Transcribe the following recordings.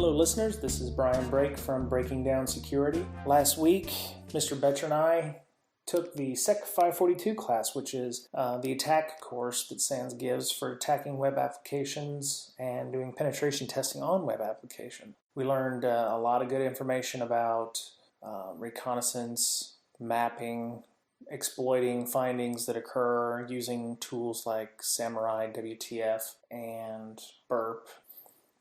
Hello listeners, this is Brian Brake from Breaking Down Security. Last week, Mr. Betcher and I took the SEC 542 class, which is the attack course that SANS gives for attacking web applications and doing penetration testing on web application. We learned a lot of good information about reconnaissance, mapping, exploiting findings that occur using tools like Samurai, WTF, and Burp.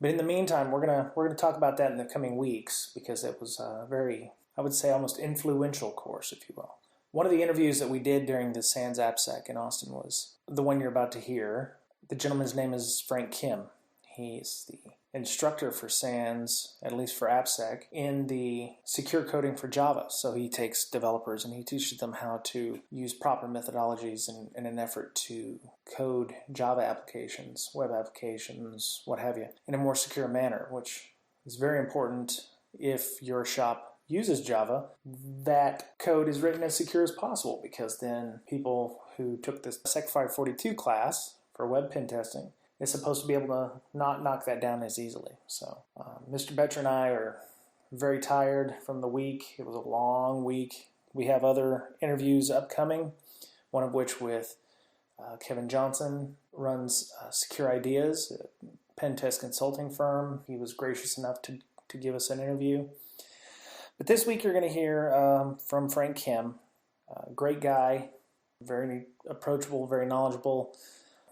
But in the meantime, we're gonna talk about that in the coming weeks because it was a very, I would say, almost influential course, if you will. One of the interviews that we did during the SANS AppSec in Austin was the one you're about to hear. The gentleman's name is Frank Kim. He's the instructor for SANS, at least for AppSec, in the secure coding for Java. So he takes developers and he teaches them how to use proper methodologies in an effort to code Java applications, web applications, what have you, in a more secure manner, which is very important if your shop uses Java. That code is written as secure as possible because then people who took the SEC 542 class for web pen testing is supposed to be able to not knock that down as easily. So Mr. Betcher and I are very tired from the week. It was a long week. We have other interviews upcoming, one of which with Kevin Johnson, runs Secure Ideas, a pen test consulting firm. He was gracious enough to give us an interview. But this week you're going to hear from Frank Kim, great guy, very approachable, very knowledgeable.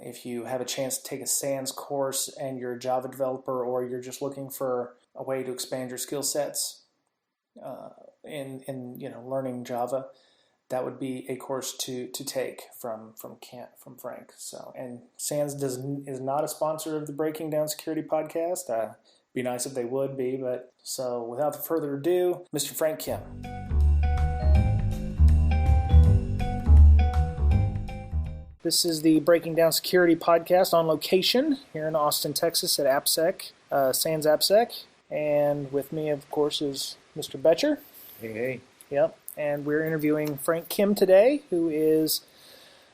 If you have a chance to take a SANS course and you're a Java developer or you're just looking for a way to expand your skill sets in learning Java, that would be a course to take from Frank. So, and SANS is not a sponsor of the Breaking Down Security podcast. Be nice if they would be, but so without further ado, Mr. Frank Kim. This is the Breaking Down Security podcast on location here in Austin, Texas at AppSec, SANS AppSec. And with me, of course, is Mr. Betcher. Hey. Yep. And we're interviewing Frank Kim today, who is,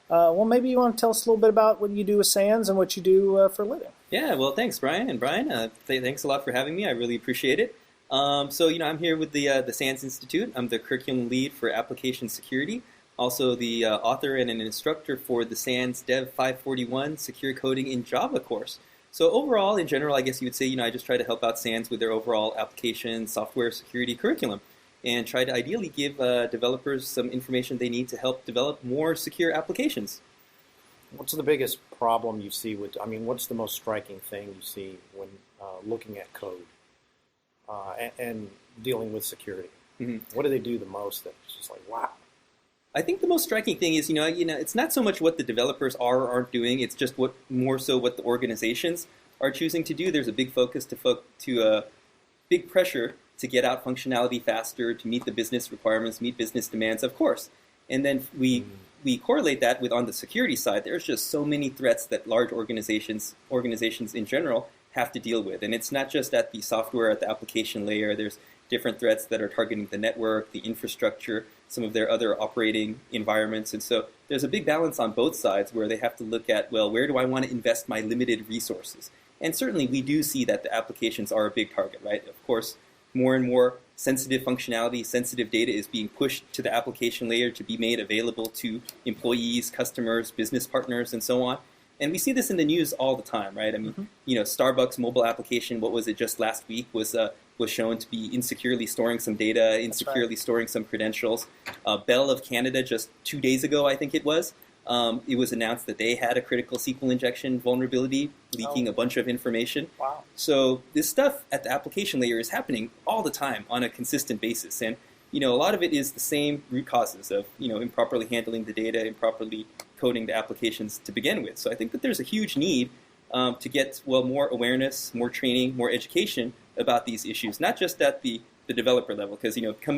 maybe you want to tell us a little bit about what you do with SANS and what you do for a living. Yeah, well, thanks, Brian. And Brian, thanks a lot for having me. I really appreciate it. I'm here with the SANS Institute. I'm the curriculum lead for application security. Also the author and an instructor for the SANS Dev 541 Secure Coding in Java course. So overall, in general, I guess you would say, I just try to help out SANS with their overall application software security curriculum and try to ideally give developers some information they need to help develop more secure applications. What's the biggest problem you see what's the most striking thing you see when looking at code and dealing with security? Mm-hmm. What do they do the most that's just like, wow? I think the most striking thing is, it's not so much what the developers are or aren't doing. It's just what the organizations are choosing to do. There's a big focus to big pressure to get out functionality faster, to meet the business requirements, meet business demands, of course. And then we correlate that with, on the security side, there's just so many threats that large organizations in general have to deal with. And it's not just at the software, at the application layer. There's different threats that are targeting the network, the infrastructure, some of their other operating environments. And so there's a big balance on both sides where they have to look at, well, where do I want to invest my limited resources? And certainly we do see that the applications are a big target, right? Of course, more and more sensitive functionality, sensitive data is being pushed to the application layer to be made available to employees, customers, business partners, and so on. And we see this in the news all the time, right? I mean, Starbucks mobile application, what was it just last week, was shown to be insecurely storing some data, insecurely storing some credentials. Bell of Canada, just 2 days ago, I think it was announced that they had a critical SQL injection vulnerability, leaking a bunch of information. Wow. So this stuff at the application layer is happening all the time on a consistent basis. And, a lot of it is the same root causes of, improperly handling the data, improperly coding the applications to begin with. So I think that there's a huge need to get, more awareness, more training, more education about these issues, not just at the developer level, because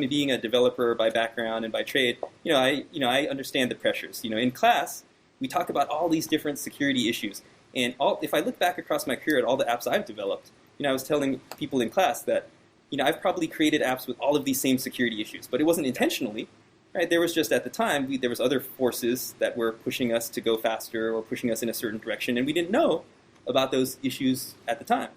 being a developer by background and by trade, I understand the pressures. In class, we talk about all these different security issues, and if I look back across my career at all the apps I've developed, I was telling people in class that I've probably created apps with all of these same security issues, but it wasn't intentionally. Right? There was just at the time there was other forces that were pushing us to go faster or pushing us in a certain direction, and we didn't know about those issues at the time.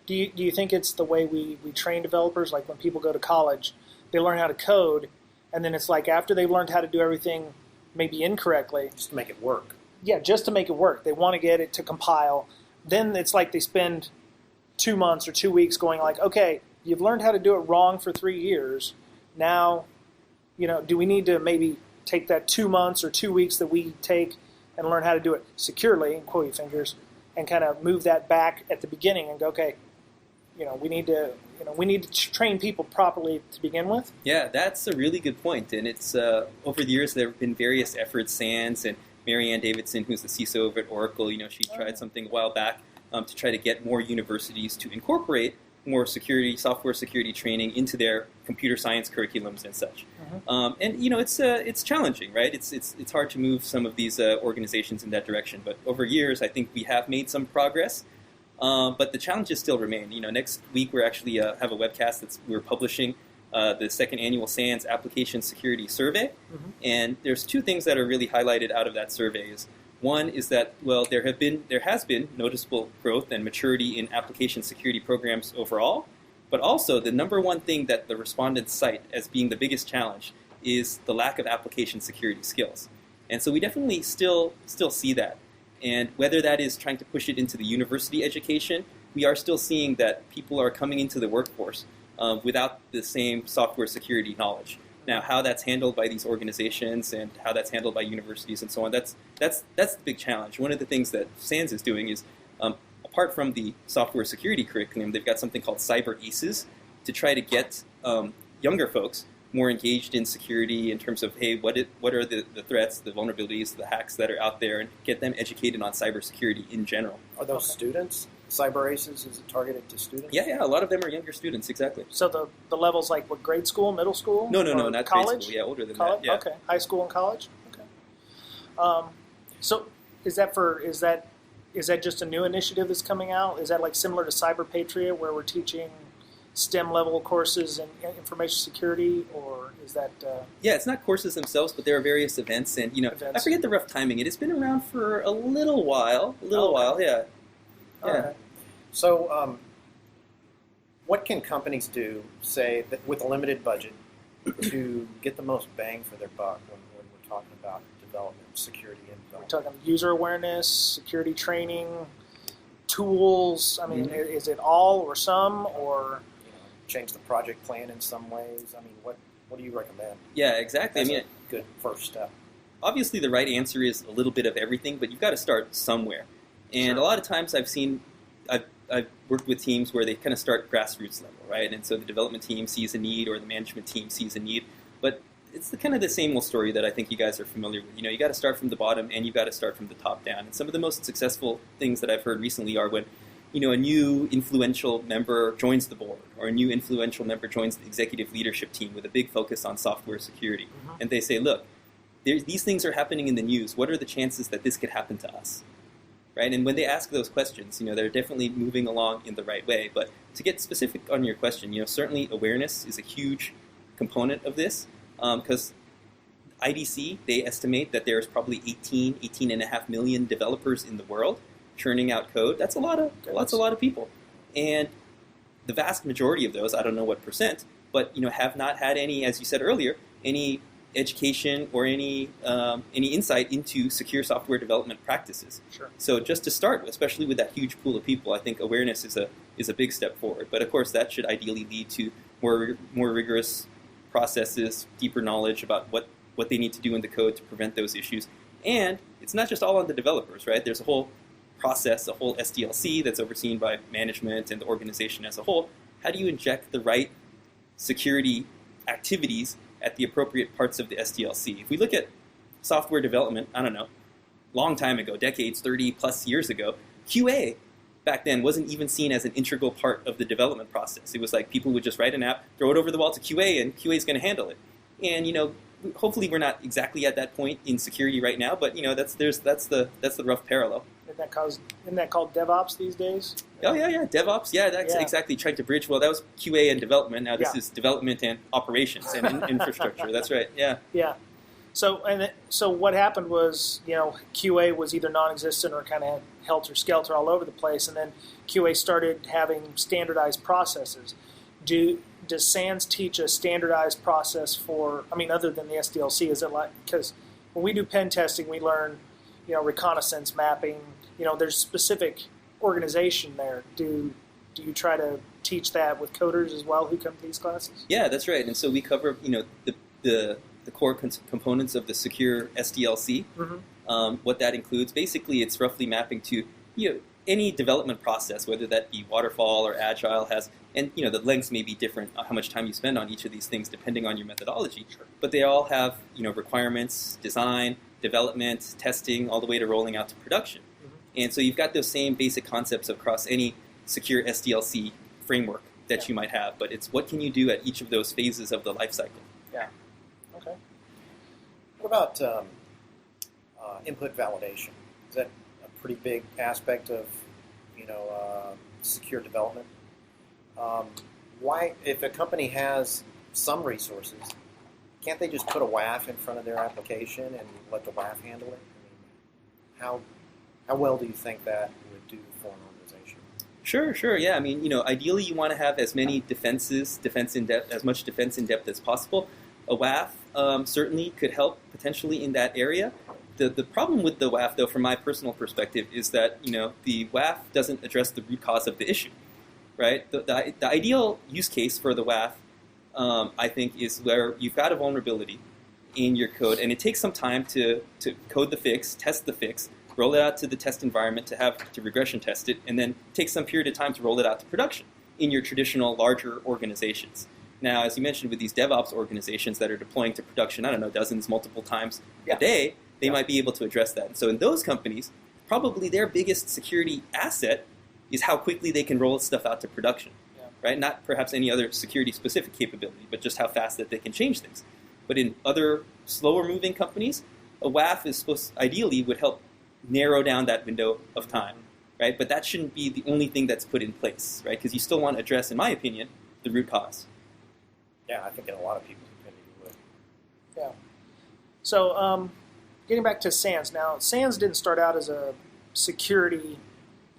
Do you think it's the way we train developers? Like when people go to college, they learn how to code, and then it's like after they've learned how to do everything maybe incorrectly. Just to make it work. Yeah, just to make it work. They want to get it to compile. Then it's like they spend 2 months or 2 weeks going like, okay, you've learned how to do it wrong for 3 years. Now, do we need to maybe take that 2 months or 2 weeks that we take and learn how to do it securely, in quote fingers, and kind of move that back at the beginning and go, okay, we need to train people properly to begin with? Yeah, that's a really good point. And it's over the years there have been various efforts. Sands and Marianne Davidson, who's the CISO over at Oracle, she tried something a while back to try to get more universities to incorporate more software security training into their computer science curriculums and such. It's challenging, right? It's hard to move some of these organizations in that direction. But over years, I think we have made some progress. But the challenges still remain. Next week we're actually have a webcast we're publishing the second annual SANS Application Security Survey, and there's two things that are really highlighted out of that survey. One is that there has been noticeable growth and maturity in application security programs overall, but also the number one thing that the respondents cite as being the biggest challenge is the lack of application security skills. And so we definitely still see that. And whether that is trying to push it into the university education, we are still seeing that people are coming into the workforce without the same software security knowledge. Now, how that's handled by these organizations and how that's handled by universities and so on, that's the big challenge. One of the things that SANS is doing is, apart from the software security curriculum, they've got something called Cyber Aces to try to get younger folks more engaged in security in terms of, hey, what are the threats, the vulnerabilities, the hacks that are out there, and get them educated on cybersecurity in general. Are those students? Cyber Aces, is it targeted to students? Yeah, a lot of them are younger students, exactly. So the level's like what, grade school, middle school? No, not college? grade school. Yeah, older than college? that. Yeah. Okay, high school and college. Okay. So is that just a new initiative that's coming out? Is that like similar to Cyber Patriot, where we're teaching STEM level courses in information security, or is that? Yeah, it's not courses themselves, but there are various events, and I forget the rough timing. It has been around for a little while. Yeah. All right. So, what can companies do, say, that with a limited budget, to get the most bang for their buck when we're talking about development, security, and development? We're talking user awareness, security training, tools. I mean, is it all or some, or change the project plan in some ways? I mean, what do you recommend? Yeah, exactly. That's a good first step. Obviously, the right answer is a little bit of everything, but you've got to start somewhere. And a lot of times I've worked with teams where they kind of start grassroots level, right? And so the development team sees a need or the management team sees a need. But it's kind of the same old story that I think you guys are familiar with. You got to start from the bottom and you've got to start from the top down. And some of the most successful things that I've heard recently are when a new influential member joins the board or a new influential member joins the executive leadership team with a big focus on software security. And they say, look, these things are happening in the news. What are the chances that this could happen to us? Right? And when they ask those questions, they're definitely moving along in the right way. But to get specific on your question, certainly awareness is a huge component of this because IDC, they estimate that there's probably 18.5 million developers in the world churning out code. That's a lot of people. And the vast majority of those, I don't know what percent, but have not had any, as you said earlier, any education or any insight into secure software development practices. Sure. So just to start, especially with that huge pool of people, I think awareness is a big step forward. But of course, that should ideally lead to more rigorous processes, deeper knowledge about what they need to do in the code to prevent those issues. And it's not just all on the developers, right? There's a whole process, a whole SDLC that's overseen by management and the organization as a whole. How do you inject the right security activities at the appropriate parts of the SDLC? If we look at software development, I don't know, long time ago, decades, 30 plus years ago, QA back then wasn't even seen as an integral part of the development process. It was like people would just write an app, throw it over the wall to QA, and QA is going to handle it. And hopefully we're not exactly at that point in security right now, but that's the rough parallel. Isn't that called DevOps these days? Oh yeah, DevOps. Yeah, that's exactly trying to bridge. Well, that was QA and development. Now this is development and operations and infrastructure. That's right. Yeah. Yeah. So what happened was QA was either non-existent or kind of helter-skelter all over the place, and then QA started having standardized processes. Does SANS teach a standardized process for, other than the SDLC? Is it like, because when we do pen testing, we learn, reconnaissance mapping, there's specific organization there. Do you try to teach that with coders as well who come to these classes? Yeah, that's right. And so we cover, the core components of the secure SDLC. Mm-hmm. What that includes, basically, it's roughly mapping to any development process, whether that be waterfall or agile, and the lengths may be different, how much time you spend on each of these things depending on your methodology. Sure. But they all have requirements, design, development, testing, all the way to rolling out to production. Mm-hmm. And so you've got those same basic concepts across any secure SDLC framework that you might have, but it's what can you do at each of those phases of the life cycle. Yeah. Okay. What about input validation? Is that a pretty big aspect of secure development? Why, if a company has some resources, can't they just put a WAF in front of their application and let the WAF handle it? How well do you think that would do for an organization? Sure, yeah. Ideally you want to have as many as much defense in depth as possible. A WAF certainly could help potentially in that area. The problem with the WAF, though, from my personal perspective, is that the WAF doesn't address the root cause of the issue, right? The ideal use case for the WAF, I think, is where you've got a vulnerability in your code, and it takes some time to code the fix, test the fix, roll it out to the test environment to regression test it, and then take some period of time to roll it out to production in your traditional larger organizations. Now, as you mentioned, with these DevOps organizations that are deploying to production, dozens, multiple times a day, they might be able to address that. And so in those companies, probably their biggest security asset is how quickly they can roll stuff out to production, right? Not perhaps any other security-specific capability, but just how fast that they can change things. But in other slower-moving companies, a WAF ideally would help narrow down that window of time, right? But that shouldn't be the only thing that's put in place, right? Because you still want to address, in my opinion, the root cause. Yeah, I think in a lot of people's opinion you would. Yeah. So, getting back to SANS now, SANS didn't start out as a security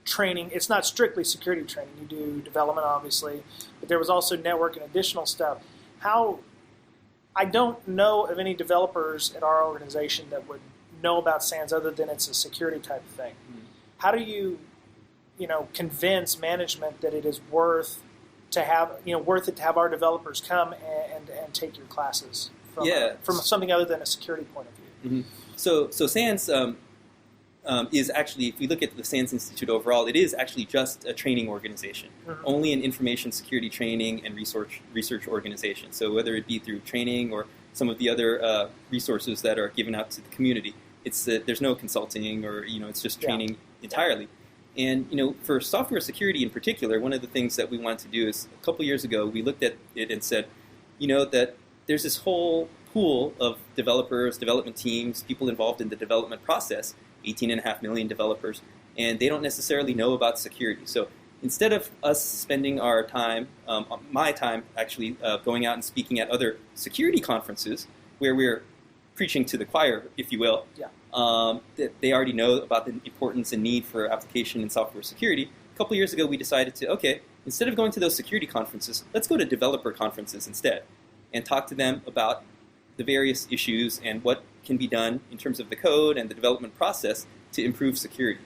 training. It's not strictly security training. You do development, obviously, but there was also network and additional stuff. I don't know of any developers at our organization that would know about SANS other than it's a security type of thing. Mm-hmm. How do you, convince management that it is worth it to have our developers come and take your classes from something other than a security point of view? Mm-hmm. So SANS is actually, if we look at the SANS Institute overall, it is actually just a training organization, mm-hmm. only an information security training and research organization. So whether it be through training or some of the other resources that are given out to the community, there's no consulting or it's just training entirely. And for software security in particular, one of the things that we wanted to do is a couple years ago we looked at it and said, that there's this whole pool of developers, development teams, people involved in the development process, 18.5 million developers, and they don't necessarily know about security. So instead of us spending our time, my time actually, going out and speaking at other security conferences where we're preaching to the choir, if you will, they already know about the importance and need for application and software security. A couple years ago we decided to, instead of going to those security conferences, let's go to developer conferences instead and talk to them about the various issues and what can be done in terms of the code and the development process to improve security.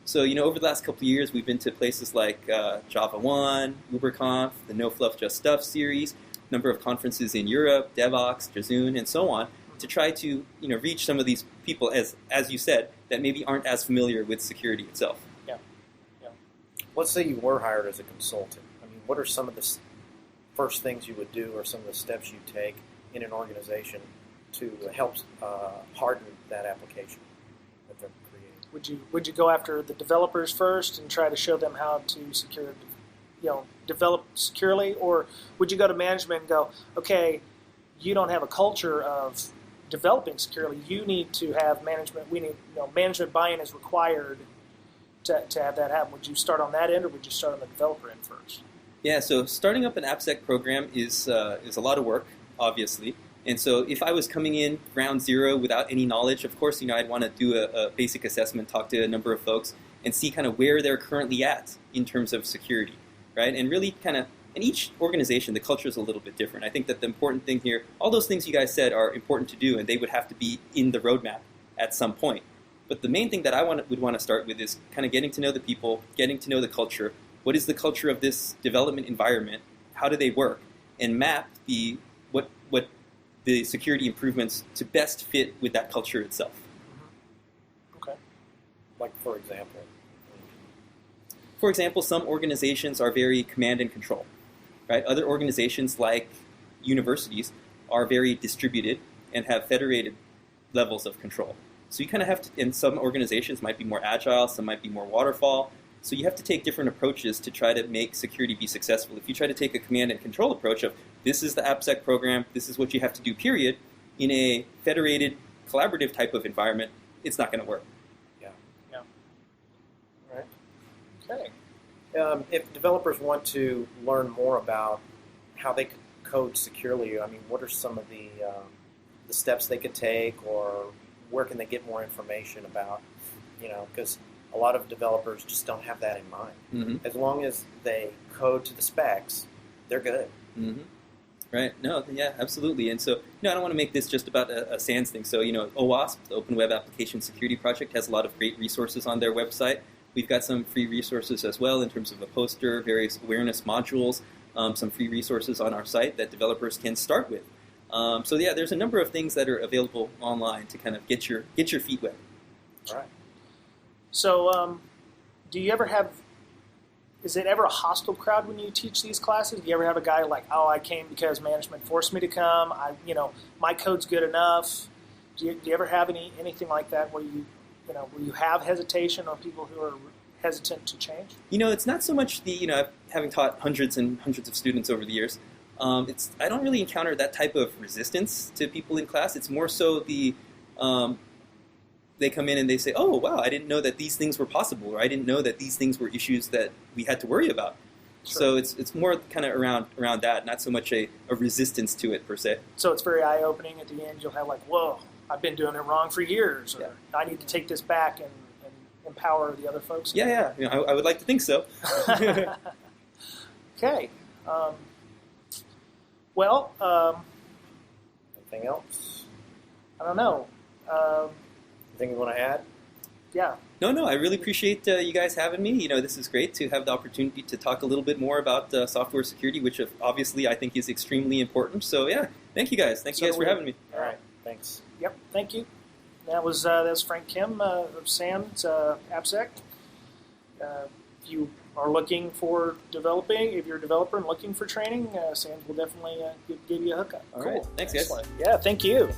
So, over the last couple of years, we've been to places like Java 1, UberConf, the No Fluff Just Stuff series, a number of conferences in Europe, Devox, Jazoon, and so on, to try to reach some of these people, as you said, that maybe aren't as familiar with security itself. Yeah. Let's say you were hired as a consultant. What are some of the first things you would do or some of the steps you take in an organization to help harden that application that they're creating? Would you go after the developers first and try to show them how to develop securely, or would you go to management and go, okay, you don't have a culture of developing securely. You need to have management. Management buy-in is required to have that happen. Would you start on that end, or would you start on the developer end first? Yeah, so starting up an AppSec program is a lot of work, obviously. And so if I was coming in ground zero without any knowledge, of course, I'd want to do a basic assessment, talk to a number of folks, and see kind of where they're currently at in terms of security, right? And really kind of, in each organization, the culture is a little bit different. I think that the important thing here, all those things you guys said are important to do, and they would have to be in the roadmap at some point. But the main thing that I would want to start with is kind of getting to know the people, getting to know the culture. What is the culture of this development environment? How do they work? And map what the security improvements to best fit with that culture itself. Okay. Like, for example? For example, some organizations are very command and control, right? Other organizations, like universities, are very distributed and have federated levels of control. So you kind of have to, and some organizations might be more agile, some might be more waterfall. So you have to take different approaches to try to make security be successful. If you try to take a command and control approach of, this is the AppSec program, this is what you have to do, period, in a federated, collaborative type of environment, it's not going to work. Yeah. Right. Okay. If developers want to learn more about how they could code securely, I mean, what are some of the steps they could take, or where can they get more information about, because a lot of developers just don't have that in mind. Mm-hmm. As long as they code to the specs, they're good. Mm-hmm. Right. No, yeah, absolutely. And so, I don't want to make this just about a SANS thing. So, OWASP, the Open Web Application Security Project, has a lot of great resources on their website. We've got some free resources as well in terms of a poster, various awareness modules, some free resources on our site that developers can start with. So, there's a number of things that are available online to kind of get your feet wet. All right. So, do you ever have, is it ever a hostile crowd when you teach these classes? Do you ever have a guy like, oh, I came because management forced me to come, my code's good enough? Do you ever have anything like that where where you have hesitation or people who are hesitant to change? It's not so much having taught hundreds and hundreds of students over the years, I don't really encounter that type of resistance to people in class. It's more so they come in and they say, oh, wow, I didn't know that these things were possible, or I didn't know that these things were issues that we had to worry about. Sure. So it's more kind of around that, not so much a resistance to it per se. So it's very eye-opening. At the end, you'll have like, whoa, I've been doing it wrong for years, or I need to take this back and empower the other folks. Yeah. I would like to think so. Okay. Anything else? I don't know. Anything you want to add? Yeah. No, I really appreciate you guys having me. This is great to have the opportunity to talk a little bit more about software security, which obviously I think is extremely important. So, thank you guys. Thank you guys for having me. All right, thanks. Yep, thank you. That was Frank Kim of SANS AppSec. If you are looking for developing, if you're a developer and looking for training, SANS will definitely give you a hookup. All right. Thanks, guys. Yeah, thank you.